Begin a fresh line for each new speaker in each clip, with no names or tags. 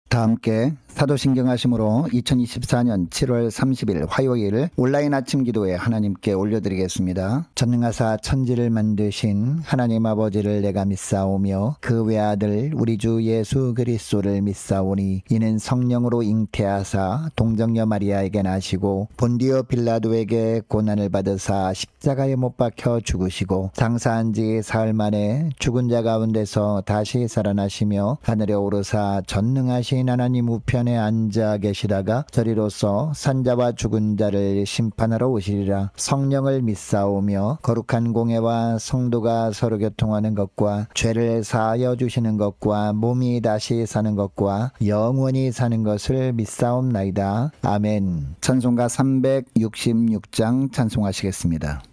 다 함께 사도신경하심으로 2024년 7월 30일 화요일 온라인 아침 기도에 하나님께 올려드리겠습니다. 전능하사 천지를 만드신 하나님 아버지를 내가 믿사오며 그 외아들 우리 주 예수 그리스도를 믿사오니 이는 성령으로 잉태하사 동정녀 마리아에게 나시고 본디오 빌라도에게 고난을 받으사 십자가에 못 박혀 죽으시고 장사한 지 사흘 만에 죽은 자 가운데서 다시 살아나시며 하늘에 오르사 전능하신 하나님 우편에 앉아 계시다가 저리로서 산자와 죽은 자를 심판하러 오시리라. 성령을 믿사오며 거룩한 공예와 성도가 서로 교통하는 것과 죄를 사하여 주시는 것과 몸이 다시 사는 것과 영원히 사는 것을 믿사옵나이다. 아멘. 찬송가 366장 찬송하시겠습니다.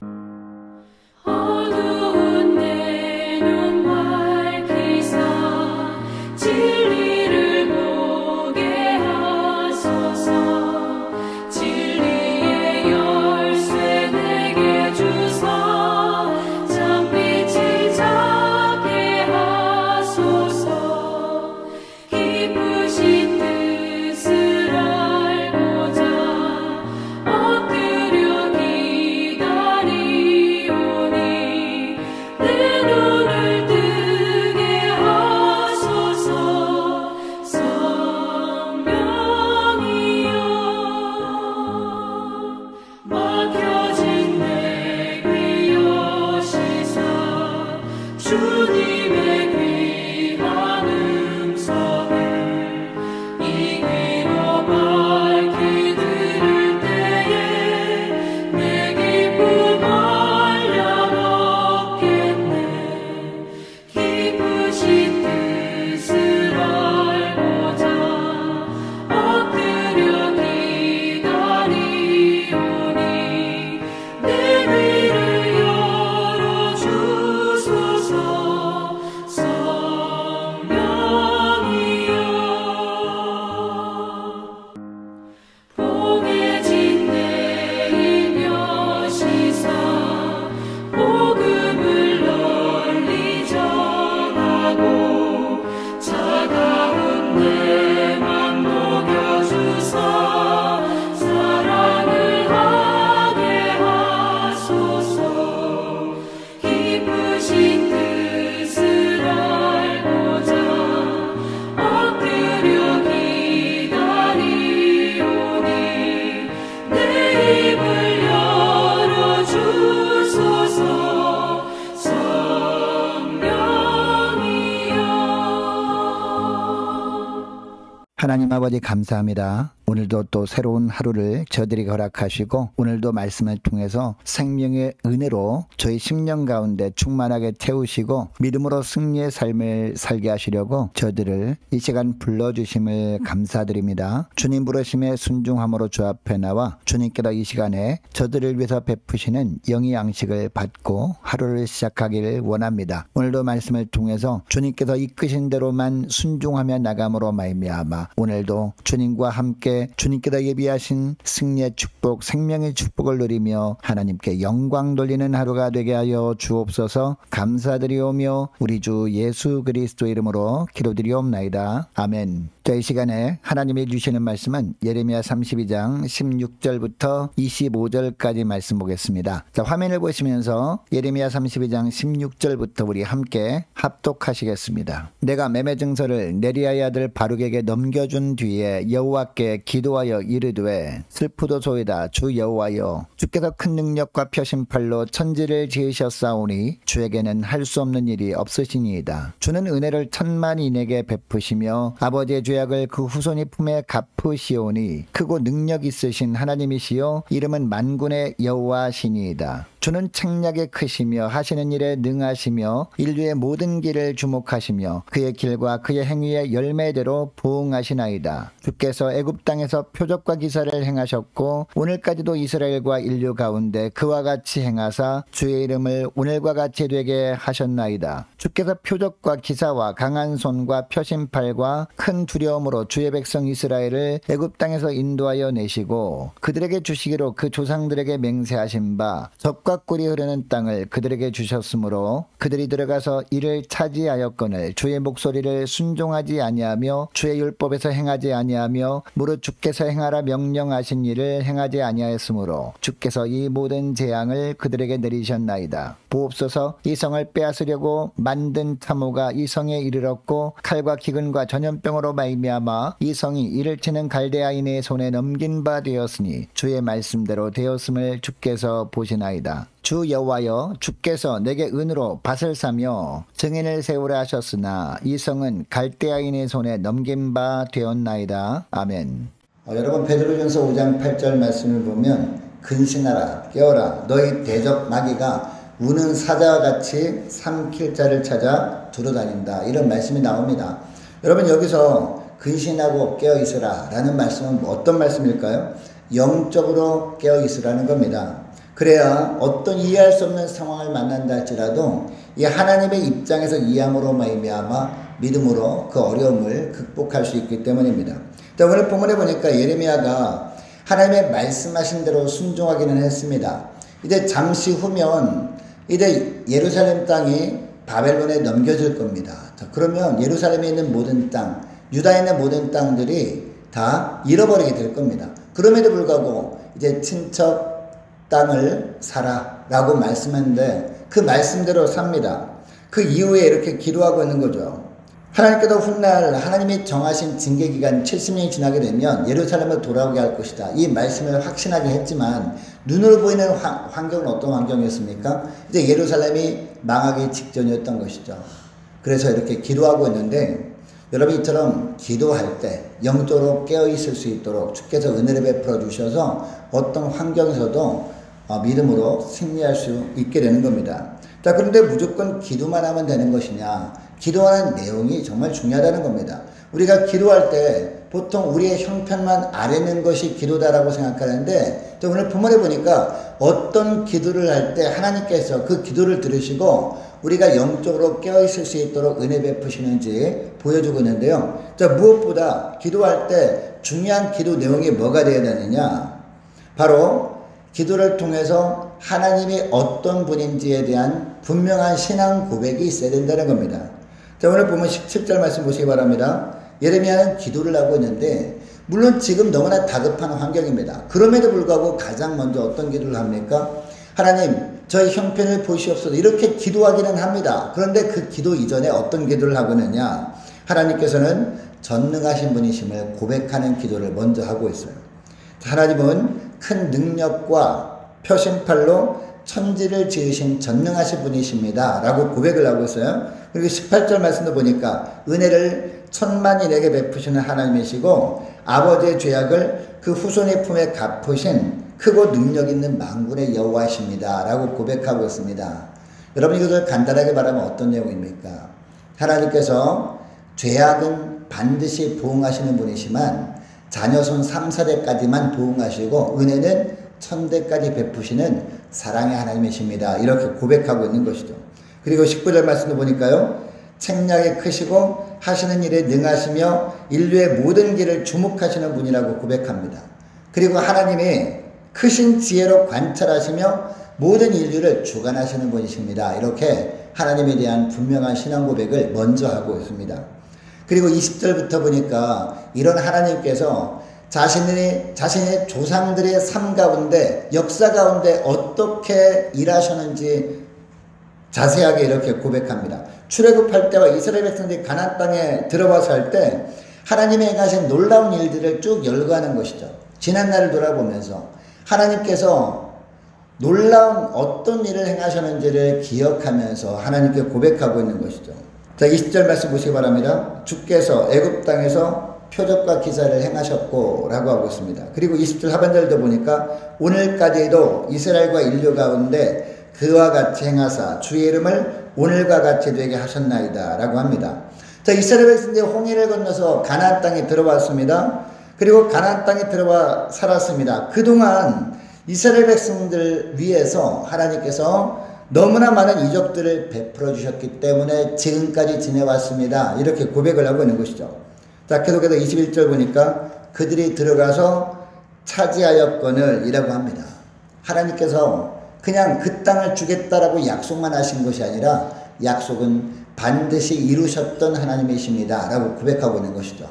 하나님 아버지 감사합니다. 오늘도 또 새로운 하루를 저들이 허락하시고 오늘도 말씀을 통해서 생명의 은혜로 저희 심령 가운데 충만하게 태우시고 믿음으로 승리의 삶을 살게 하시려고 저들을 이 시간 불러주심을 감사드립니다. 주님 부르심에 순종함으로 주 앞에 나와 주님께서 이 시간에 저들을 위해서 베푸시는 영의 양식을 받고 하루를 시작하기를 원합니다. 오늘도 말씀을 통해서 주님께서 이끄신 대로만 순종하며 나감으로 말미암아 오늘도 주님과 함께 주님께서 예비하신 승리의 축복, 생명의 축복을 누리며 하나님께 영광 돌리는 하루가 되게 하여 주옵소서. 감사드리오며 우리 주 예수 그리스도 이름으로 기도드리옵나이다. 아멘. 이 시간에 하나님이 주시는 말씀은 예레미야 32장 16절부터 25절까지 말씀 보겠습니다. 자, 화면을 보시면서 예레미야 32장 16절부터 우리 함께 합독하시겠습니다. 내가 매매 증서를 네리야의 아들 바룩에게 넘겨준 뒤에 여호와께 기도하여 이르되 슬프도소이다 주 여호와여 주께서 큰 능력과 표심팔로 천지를 지으셨사오니 주에게는 할 수 없는 일이 없으시니이다. 주는 은혜를 천만인에게 베푸시며 아버지의 죄악을 그 후손이 품에 갚으시오니 크고 능력 있으신 하나님이시요 이름은 만군의 여호와시니이다. 주는 책략에 크시며 하시는 일에 능하시며 인류의 모든 길을 주목하시며 그의 길과 그의 행위의 열매대로 부응하시나이다. 주께서 애굽 땅에서 표적과 기사를 행하셨고 오늘까지도 이스라엘과 인류 가운데 그와 같이 행하사 주의 이름을 오늘과 같이 되게 하셨나이다. 주께서 표적과 기사와 강한 손과 표심팔과 큰 두려움으로 주의 백성 이스라엘을 애굽 땅에서 인도하여 내시고 그들에게 주시기로 그 조상들에게 맹세하신 바 적과 피와 꿀이 흐르는 땅을 그들에게 주셨으므로 그들이 들어가서 이를 차지하였거늘 주의 목소리를 순종하지 아니하며 주의 율법에서 행하지 아니하며 무릇 주께서 행하라 명령하신 일을 행하지 아니하였으므로 주께서 이 모든 재앙을 그들에게 내리셨나이다. 보옵소서, 이 성을 빼앗으려고 만든 참호가 이 성에 이르렀고 칼과 기근과 전염병으로 말미암아 이 성이 이를 치는 갈대아인의 손에 넘긴 바 되었으니 주의 말씀대로 되었음을 주께서 보시나이다. 주 여호와여, 주께서 내게 은으로 밭을 사며 증인을 세우라 하셨으나 이 성은 갈대아인의 손에 넘긴 바 되었나이다. 아멘. 여러분, 베드로전서 5장 8절 말씀을 보면 근신하라, 깨어라, 너희 대적 마귀가 우는 사자와 같이 삼킬 자를 찾아 두루다닌다, 이런 말씀이 나옵니다. 여러분, 여기서 근신하고 깨어있으라 라는 말씀은 어떤 말씀일까요? 영적으로 깨어있으라는 겁니다. 그래야 어떤 이해할 수 없는 상황을 만난다 할지라도 이 하나님의 입장에서 이해함으로 말미암아 믿음으로 그 어려움을 극복할 수 있기 때문입니다. 자, 오늘 본문에 보니까 예레미야가 하나님의 말씀하신 대로 순종하기는 했습니다. 이제 잠시 후면 이제 예루살렘 땅이 바벨론에 넘겨질 겁니다. 자, 그러면 예루살렘에 있는 모든 땅, 유다에 있는 모든 땅들이 다 잃어버리게 될 겁니다. 그럼에도 불구하고 이제 친척 땅을 사라 라고 말씀했는데 그 말씀대로 삽니다. 그 이후에 이렇게 기도하고 있는 거죠. 하나님께도 훗날 하나님이 정하신 징계기간 70년이 지나게 되면 예루살렘을 돌아오게 할 것이다, 이 말씀을 확신하게 했지만 눈으로 보이는 환경은 어떤 환경이었습니까? 이제 예루살렘이 망하기 직전이었던 것이죠. 그래서 이렇게 기도하고 있는데 여러분, 이처럼 기도할 때 영적으로 깨어있을 수 있도록 주께서 은혜를 베풀어 주셔서 어떤 환경에서도 믿음으로 승리할 수 있게 되는 겁니다. 자, 그런데 무조건 기도만 하면 되는 것이냐? 기도하는 내용이 정말 중요하다는 겁니다. 우리가 기도할 때 보통 우리의 형편만 아뢰는 것이 기도다라고 생각하는데 오늘 본문에 보니까 어떤 기도를 할 때 하나님께서 그 기도를 들으시고 우리가 영적으로 깨어있을 수 있도록 은혜 베푸시는지 보여주고 있는데요. 자, 무엇보다 기도할 때 중요한 기도 내용이 뭐가 되어야 되느냐? 바로 기도를 통해서 하나님이 어떤 분인지에 대한 분명한 신앙 고백이 있어야 된다는 겁니다. 자, 오늘 보면 17절 말씀 보시기 바랍니다. 예레미야는 기도를 하고 있는데 물론 지금 너무나 다급한 환경입니다. 그럼에도 불구하고 가장 먼저 어떤 기도를 합니까? 하나님, 저희 형편을 보시옵소서, 이렇게 기도하기는 합니다. 그런데 그 기도 이전에 어떤 기도를 하고 있느냐? 하나님께서는 전능하신 분이심을 고백하는 기도를 먼저 하고 있어요. 하나님은 큰 능력과 표심팔로 천지를 지으신 전능하신 분이십니다 라고 고백을 하고 있어요. 그리고 18절 말씀도 보니까 은혜를 천만인에게 베푸시는 하나님이시고 아버지의 죄악을 그 후손의 품에 갚으신 크고 능력 있는 만군의 여호와이십니다 라고 고백하고 있습니다. 여러분, 이것을 간단하게 말하면 어떤 내용입니까? 하나님께서 죄악은 반드시 보응하시는 분이시만 자녀손 3, 4대까지만 보응하시고 은혜는 1000대까지 베푸시는 사랑의 하나님이십니다, 이렇게 고백하고 있는 것이죠. 그리고 19절 말씀도 보니까요, 책략이 크시고 하시는 일에 능하시며 인류의 모든 길을 주목하시는 분이라고 고백합니다. 그리고 하나님이 크신 지혜로 관찰하시며 모든 인류를 주관하시는 분이십니다, 이렇게 하나님에 대한 분명한 신앙 고백을 먼저 하고 있습니다. 그리고 20절부터 보니까 이런 하나님께서 자신의 조상들의 삶 가운데, 역사 가운데 어떻게 일하셨는지 자세하게 이렇게 고백합니다. 출애굽할 때와 이스라엘 백성들이 가나안 땅에 들어와서 할 때 하나님이 행하신 놀라운 일들을 쭉 열거하는 것이죠. 지난 날을 돌아보면서 하나님께서 놀라운 어떤 일을 행하셨는지를 기억하면서 하나님께 고백하고 있는 것이죠. 자, 20절 말씀 보시기 바랍니다. 주께서 애굽 땅에서 표적과 기사를 행하셨고 라고 하고 있습니다. 그리고 20절 하반절도 보니까 오늘까지도 이스라엘과 인류 가운데 그와 같이 행하사 주의 이름을 오늘과 같이 되게 하셨나이다 라고 합니다. 자, 이스라엘 백성들이 홍해를 건너서 가나안 땅에 들어왔습니다. 그리고 가나안 땅에 들어와 살았습니다. 그동안 이스라엘 백성들 위해서 하나님께서 너무나 많은 이적들을 베풀어 주셨기 때문에 지금까지 지내왔습니다, 이렇게 고백을 하고 있는 것이죠. 자, 계속해서 21절 보니까 그들이 들어가서 차지하였거늘 이라고 합니다. 하나님께서 그냥 그 땅을 주겠다라고 약속만 하신 것이 아니라 약속은 반드시 이루셨던 하나님이십니다 라고 고백하고 있는 것이죠.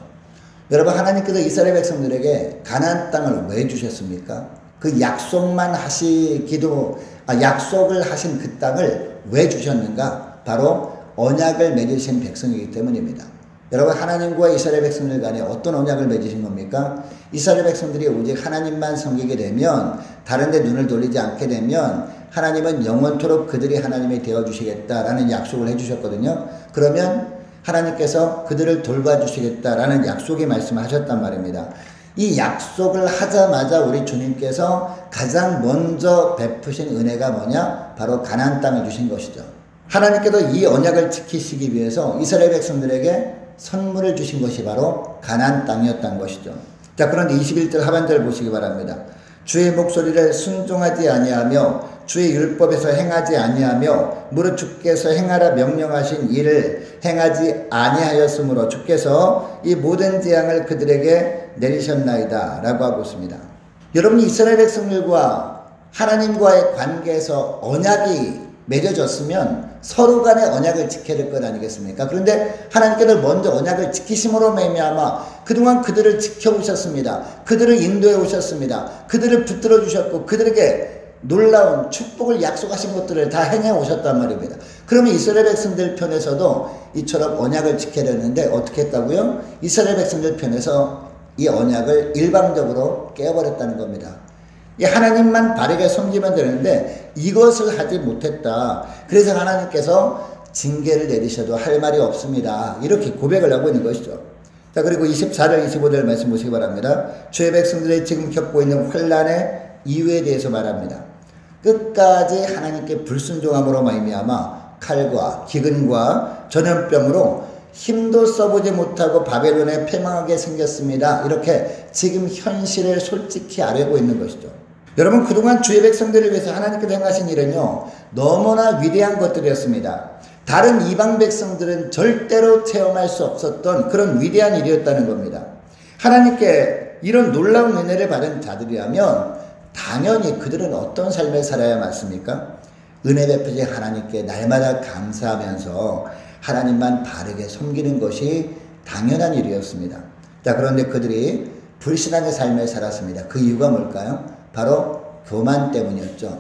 여러분, 하나님께서 이스라엘 백성들에게 가나안 땅을 왜 주셨습니까? 그 약속만 하시기도 약속을 하신 그 땅을 왜 주셨는가? 바로 언약을 맺으신 백성이기 때문입니다. 여러분, 하나님과 이스라엘 백성들 간에 어떤 언약을 맺으신 겁니까? 이스라엘 백성들이 오직 하나님만 섬기게 되면, 다른 데 눈을 돌리지 않게 되면 하나님은 영원토록 그들이 하나님이 되어주시겠다라는 약속을 해주셨거든요. 그러면 하나님께서 그들을 돌봐주시겠다라는 약속의 말씀을 하셨단 말입니다. 이 약속을 하자마자 우리 주님께서 가장 먼저 베푸신 은혜가 뭐냐? 바로 가나안 땅을 주신 것이죠. 하나님께서 이 언약을 지키시기 위해서 이스라엘 백성들에게 선물을 주신 것이 바로 가나안 땅이었다는 것이죠. 자, 그런데 21절 하반절 보시기 바랍니다. 주의 목소리를 순종하지 아니하며 주의 율법에서 행하지 아니하며 무릇 주께서 행하라 명령하신 일을 행하지 아니하였으므로 주께서 이 모든 재앙을 그들에게 내리셨나이다 라고 하고 있습니다. 여러분, 이스라엘 백성들과 하나님과의 관계에서 언약이 맺어졌으면 서로 간에 언약을 지켜야 될 것 아니겠습니까? 그런데 하나님께서 먼저 언약을 지키심으로 말미암아 그동안 그들을 지켜오셨습니다. 그들을 인도해 오셨습니다. 그들을 붙들어 주셨고 그들에게 놀라운 축복을 약속하신 것들을 다 행해 오셨단 말입니다. 그러면 이스라엘 백성들 편에서도 이처럼 언약을 지켜야 되는데 어떻게 했다고요? 이스라엘 백성들 편에서 이 언약을 일방적으로 깨어버렸다는 겁니다. 이 하나님만 바르게 섬기면 되는데 이것을 하지 못했다. 그래서 하나님께서 징계를 내리셔도 할 말이 없습니다. 이렇게 고백을 하고 있는 것이죠. 자, 그리고 24절 25절 말씀 보시기 바랍니다. 주의 백성들이 지금 겪고 있는 환난의 이유에 대해서 말합니다. 끝까지 하나님께 불순종함으로 말미암아 칼과 기근과 전염병으로 힘도 써보지 못하고 바벨론에 패망하게 생겼습니다. 이렇게 지금 현실을 솔직히 아뢰고 있는 것이죠. 여러분, 그동안 주의 백성들을 위해서 하나님께서 행하신 일은요, 너무나 위대한 것들이었습니다. 다른 이방 백성들은 절대로 체험할 수 없었던 그런 위대한 일이었다는 겁니다. 하나님께 이런 놀라운 은혜를 받은 자들이라면 당연히 그들은 어떤 삶을 살아야 맞습니까? 은혜 베푸신 하나님께 날마다 감사하면서 하나님만 바르게 섬기는 것이 당연한 일이었습니다. 자, 그런데 그들이 불신앙의 삶을 살았습니다. 그 이유가 뭘까요? 바로 교만 때문이었죠.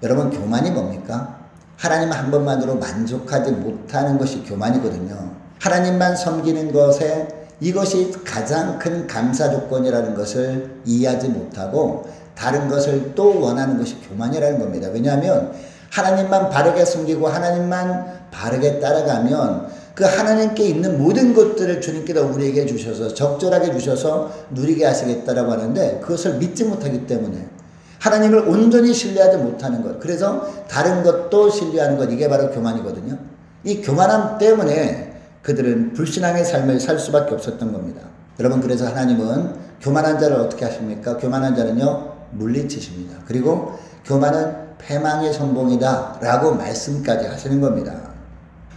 여러분, 교만이 뭡니까? 하나님 한 번만으로 만족하지 못하는 것이 교만이거든요. 하나님만 섬기는 것에 이것이 가장 큰 감사 조건이라는 것을 이해하지 못하고 다른 것을 또 원하는 것이 교만이라는 겁니다. 왜냐하면 하나님만 바르게 섬기고 하나님만 바르게 따라가면 그 하나님께 있는 모든 것들을 주님께서 우리에게 주셔서 적절하게 주셔서 누리게 하시겠다라고 하는데 그것을 믿지 못하기 때문에 하나님을 온전히 신뢰하지 못하는 것, 그래서 다른 것도 신뢰하는 것, 이게 바로 교만이거든요. 이 교만함 때문에 그들은 불신앙의 삶을 살 수밖에 없었던 겁니다. 여러분, 그래서 하나님은 교만한 자를 어떻게 하십니까? 교만한 자는요, 물리치십니다. 그리고 교만은 패망의 선봉이다 라고 말씀까지 하시는 겁니다.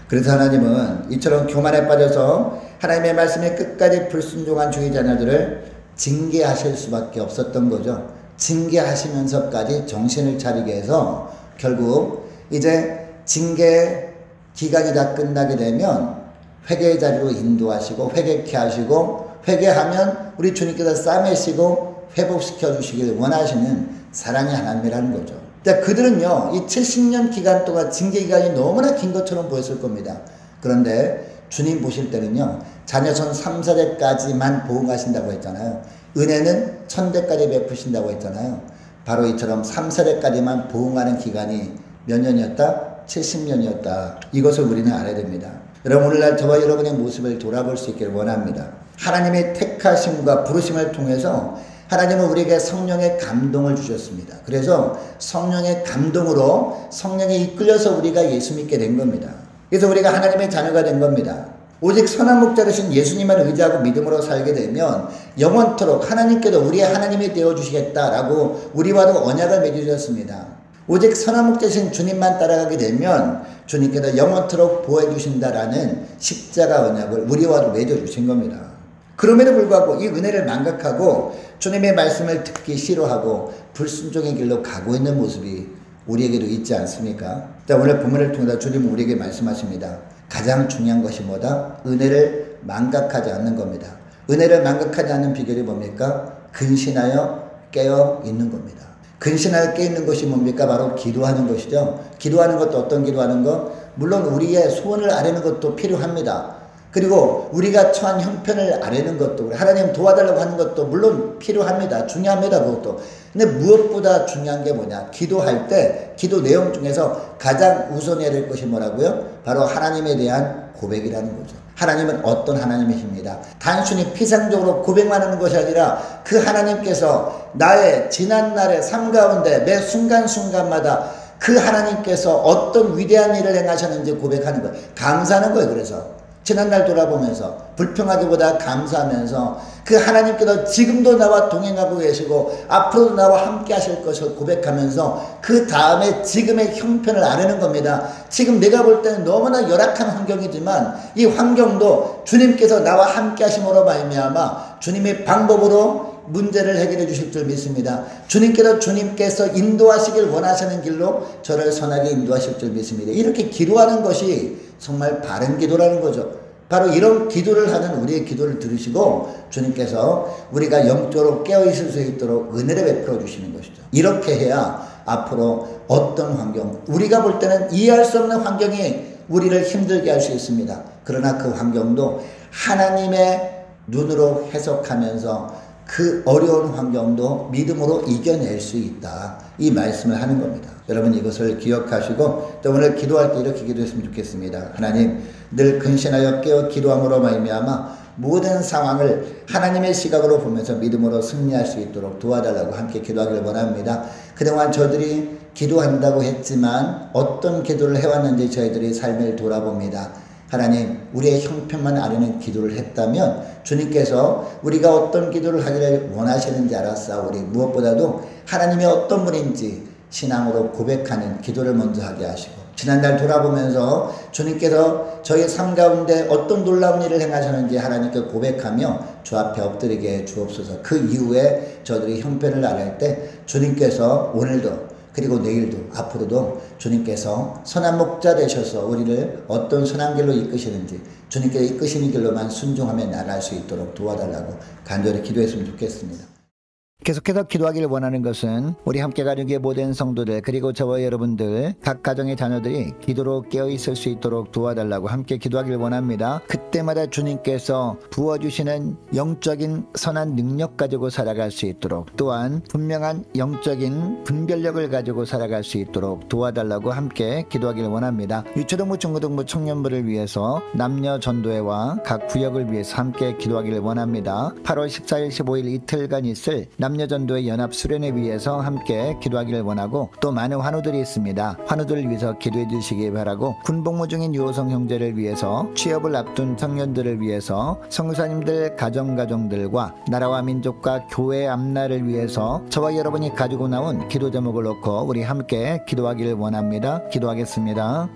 그래서 하나님은 이처럼 교만에 빠져서 하나님의 말씀에 끝까지 불순종한 주의 자녀들을 징계하실 수밖에 없었던 거죠. 징계하시면서까지 정신을 차리게 해서 결국 이제 징계 기간이 다 끝나게 되면 회개의 자리로 인도하시고 회개케 하시고 회개하면 우리 주님께서 싸매시고 회복시켜 주시길 원하시는 사랑의 하나님이라는 거죠. 그들은요, 이 70년 기간 동안 징계 기간이 너무나 긴 것처럼 보였을 겁니다. 그런데 주님 보실 때는요, 자녀손 3, 4대까지만 보응하신다고 했잖아요. 은혜는 1000대까지 베푸신다고 했잖아요. 바로 이처럼 3, 4대까지만 보응하는 기간이 몇 년이었다? 70년이었다. 이것을 우리는 알아야 됩니다. 여러분, 오늘날 저와 여러분의 모습을 돌아볼 수 있기를 원합니다. 하나님의 택하심과 부르심을 통해서 하나님은 우리에게 성령의 감동을 주셨습니다. 그래서 성령의 감동으로 성령에 이끌려서 우리가 예수 믿게 된 겁니다. 그래서 우리가 하나님의 자녀가 된 겁니다. 오직 선한 목자 되신 예수님만 의지하고 믿음으로 살게 되면 영원토록 하나님께도 우리의 하나님이 되어주시겠다라고 우리와도 언약을 맺으셨습니다. 오직 선한 목자 되신 주님만 따라가게 되면 주님께서 영원토록 보호해 주신다라는 십자가 언약을 우리와도 맺어주신 겁니다. 그럼에도 불구하고 이 은혜를 망각하고 주님의 말씀을 듣기 싫어하고 불순종의 길로 가고 있는 모습이 우리에게도 있지 않습니까? 자, 오늘 본문을 통해서 주님은 우리에게 말씀하십니다. 가장 중요한 것이 뭐다? 은혜를 망각하지 않는 겁니다. 은혜를 망각하지 않는 비결이 뭡니까? 근신하여 깨어 있는 겁니다. 근신하여 깨어 있는 것이 뭡니까? 바로 기도하는 것이죠. 기도하는 것도 어떤 기도하는 것? 물론 우리의 소원을 아뢰는 것도 필요합니다. 그리고 우리가 처한 형편을 아뢰는 것도, 하나님 도와달라고 하는 것도 물론 필요합니다. 중요합니다. 그것도. 근데 무엇보다 중요한 게 뭐냐? 기도할 때 기도 내용 중에서 가장 우선해야 될 것이 뭐라고요? 바로 하나님에 대한 고백이라는 거죠. 하나님은 어떤 하나님이십니다. 단순히 피상적으로 고백만 하는 것이 아니라 그 하나님께서 나의 지난날의 삶 가운데 매 순간순간마다 그 하나님께서 어떤 위대한 일을 행하셨는지 고백하는 거예요. 감사하는 거예요. 그래서 지난날 돌아보면서 불평하기보다 감사하면서 그 하나님께서 지금도 나와 동행하고 계시고 앞으로도 나와 함께 하실 것을 고백하면서 그 다음에 지금의 형편을 아뢰는 겁니다. 지금 내가 볼 때는 너무나 열악한 환경이지만 이 환경도 주님께서 나와 함께 하심으로 말미암아 주님의 방법으로 문제를 해결해 주실 줄 믿습니다. 주님께서 인도하시길 원하시는 길로 저를 선하게 인도하실 줄 믿습니다. 이렇게 기도하는 것이 정말 바른 기도라는 거죠. 바로 이런 기도를 하는 우리의 기도를 들으시고 주님께서 우리가 영적으로 깨어있을 수 있도록 은혜를 베풀어 주시는 것이죠. 이렇게 해야 앞으로 어떤 환경, 우리가 볼 때는 이해할 수 없는 환경이 우리를 힘들게 할 수 있습니다. 그러나 그 환경도 하나님의 눈으로 해석하면서 그 어려운 환경도 믿음으로 이겨낼 수 있다. 이 말씀을 하는 겁니다. 여러분 이것을 기억하시고 또 오늘 기도할 때 이렇게 기도했으면 좋겠습니다. 하나님 늘 근신하여 깨어 기도함으로 말미암아 모든 상황을 하나님의 시각으로 보면서 믿음으로 승리할 수 있도록 도와달라고 함께 기도하기를 원합니다. 그동안 저들이 기도한다고 했지만 어떤 기도를 해왔는지 저희들이 삶을 돌아봅니다. 하나님 우리의 형편만 아뢰는 기도를 했다면 주님께서 우리가 어떤 기도를 하기를 원하시는지 알았사오니 무엇보다도 하나님이 어떤 분인지 신앙으로 고백하는 기도를 먼저 하게 하시고 지난날 돌아보면서 주님께서 저희 삶 가운데 어떤 놀라운 일을 행하셨는지 하나님께 고백하며 주 앞에 엎드리게 주옵소서. 그 이후에 저들이 형편을 아뢰 때 주님께서 오늘도 그리고 내일도 앞으로도 주님께서 선한 목자 되셔서 우리를 어떤 선한 길로 이끄시는지 주님께서 이끄시는 길로만 순종하며 나갈 수 있도록 도와달라고 간절히 기도했으면 좋겠습니다. 계속해서 기도하기를 원하는 것은 우리 함께 가족의 모든 성도들 그리고 저와 여러분들 각 가정의 자녀들이 기도로 깨어있을 수 있도록 도와달라고 함께 기도하기를 원합니다. 그때마다 주님께서 부어주시는 영적인 선한 능력 가지고 살아갈 수 있도록 또한 분명한 영적인 분별력을 가지고 살아갈 수 있도록 도와달라고 함께 기도하기를 원합니다. 유초등부 중고등부 청년부를 위해서 남녀 전도회와 각 구역을 위해서 함께 기도하기를 원합니다. 8월 14일 15일 이틀간 있을 남녀전도회 연합수련회 위해서 함께 기도하기를 원하고 또 많은 환우들이 있습니다. 환우들을 위해서 기도해 주시기 바라고 군복무 중인 유호성 형제를 위해서 취업을 앞둔 청년들을 위해서 성사님들 가정들과 나라와 민족과 교회 앞날을 위해서 저와 여러분이 가지고 나온 기도 제목을 놓고 우리 함께 기도하기를 원합니다. 기도하겠습니다.